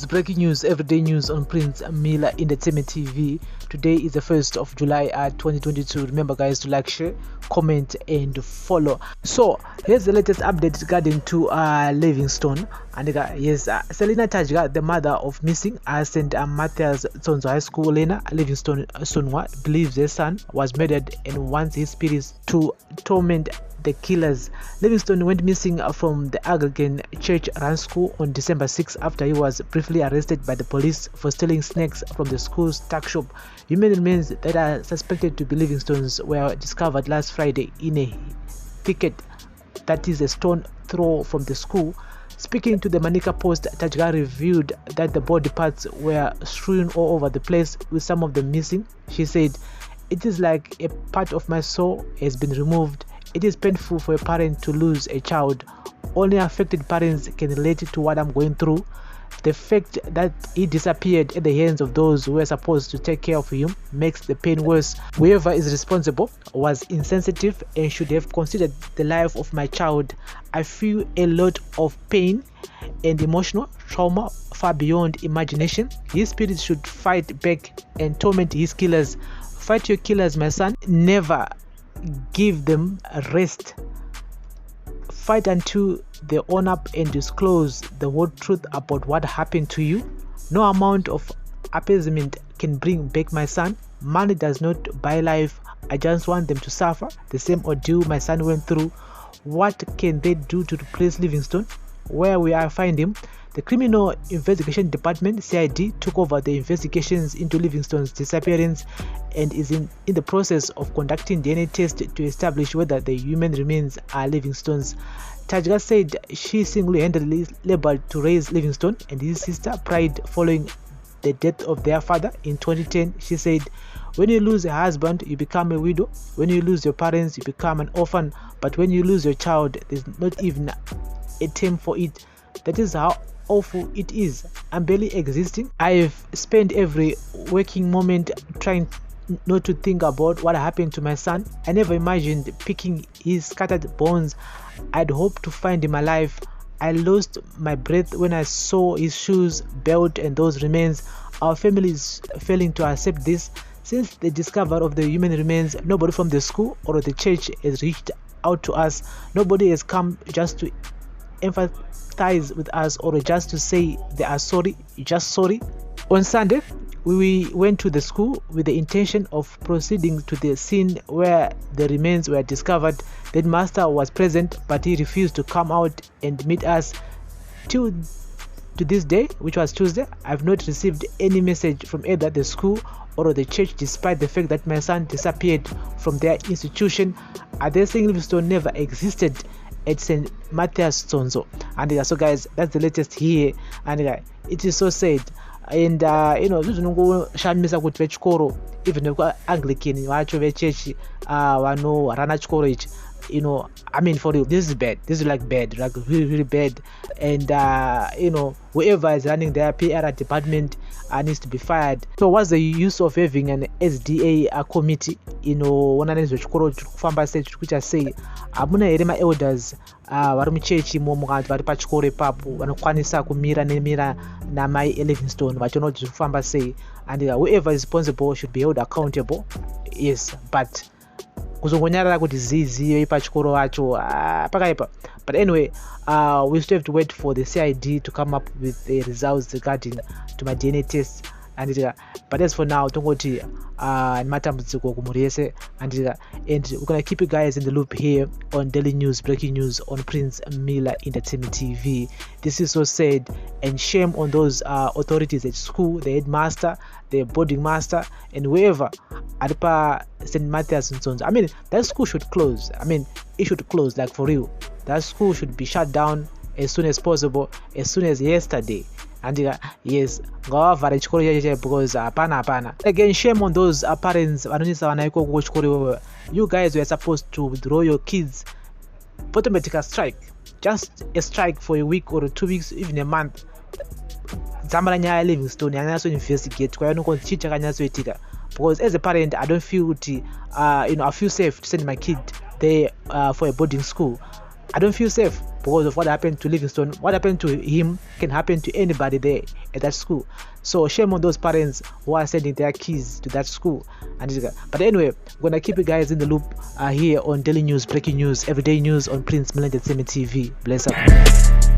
Breaking news, everyday news on Prince Mila Entertainment TV. Today is the 1st of July 2022. Remember guys to like, share, comment and follow. So here's the latest update regarding to Livingstone. And yes, Selina Tasha, the mother of missing St. Mathias Tsonzo High School Lena Livingstone Sunhwa, believes their son was murdered and wants his spirits to torment the killers. Livingstone went missing from the Anglican Church run school on December 6 after he was briefly arrested by the police for stealing snacks from the school's tuck shop. Human remains that are suspected to be Livingstone's were discovered last Friday in a thicket that is a stone throw from the school. Speaking to the Manika Post, Tasha revealed that the body parts were strewn all over the place, with some of them missing. She said, "It is like a part of my soul has been removed. It is painful for a parent to lose a child. Only affected parents can relate to what I'm going through. The fact that he disappeared at the hands of those who were supposed to take care of him makes the pain worse. Whoever is responsible was insensitive and should have considered the life of my child. I feel a lot of pain and emotional trauma far beyond imagination. His spirit should fight back and torment his killers. Fight your killers, my son. Never give them a rest. Fight until they own up and disclose the whole truth about what happened to you. No amount of appeasement can bring back my son. Money does not buy life. I just want them to suffer the same ordeal my son went through. What can they do to replace Livingstone? Where will I find him?" The Criminal Investigation Department (CID) took over the investigations into Livingstone's disappearance and is in the process of conducting DNA tests to establish whether the human remains are Livingstone's. Tasha said she single-handedly labored to raise Livingstone and his sister Pride following the death of their father in 2010. She said, "When you lose a husband, you become a widow. When you lose your parents, you become an orphan. But when you lose your child, there's not even a term for it. That is how awful it is. I'm barely existing. I've spent every waking moment trying not to think about what happened to my son. I never imagined picking his scattered bones. I'd hoped to find him alive. I lost my breath when I saw his shoes, belt and those remains. Our family is failing to accept this. Since the discovery of the human remains, nobody from the school or the church has reached out to us. Nobody has come just to empathize with us or just to say they are sorry, just sorry." On Sunday, we went to the school with the intention of proceeding to the scene where the remains were discovered. The headmaster was present, but he refused to come out and meet us. To this day, which was Tuesday, I've not received any message from either the school or the church, despite the fact that my son disappeared from their institution. Are they saying Livingstone never existed at St. Mathias Tsonzo? And so guys, that's the latest here, and it is so sad. And zvinongoshamisa kuti vechikoro even Anglican vacho vechurch vanorana chikoro ichi, I mean, for real, this is bad. This is like bad, like really, really bad. And whoever is running their PR department needs to be fired. So what's the use of having an SDA committee? Wananezwe chikoro kufamba sei chikucha sei hamuna here ma-elders vari muchechi imomo kana vari pachikoro ipapo vanokwanisa kumira nemira namai Livingstone vachiona kuti zviri kufamba sei, and whoever is responsible should be held accountable. Yes, but kuzongonyarara kuti zizive pachikoro vacho pakaipa. But anyway, we still have to wait for the CID to come up with the results regarding to my DNA tests. But as for now, tongoti matambudziko kumuri yese, and we're gonna keep you guys in the loop here on daily news, breaking news on Prince Mila Entertainment TV. This is so sad, and shame on those authorities at school, the headmaster, the boarding master, and whoever at St. Mathias and Tsonzo. I mean, that school should close. I mean, it should close, like for real. That school should be shut down as soon as possible, as soon as yesterday. And yes, because again, shame on those parents. You guys were supposed to withdraw your kids. Automatic strike, just a strike for a week or 2 weeks, even a month. Livingstone investigate because as a parent, I don't feel I feel safe to send my kid there for a boarding school. I don't feel safe because of what happened to Livingstone. What happened to him can happen to anybody there at that school. So shame on those parents who are sending their kids to that school. But anyway, we're gonna keep you guys in the loop here on daily news, breaking news, everyday news on Prince Melinda TV. Bless up.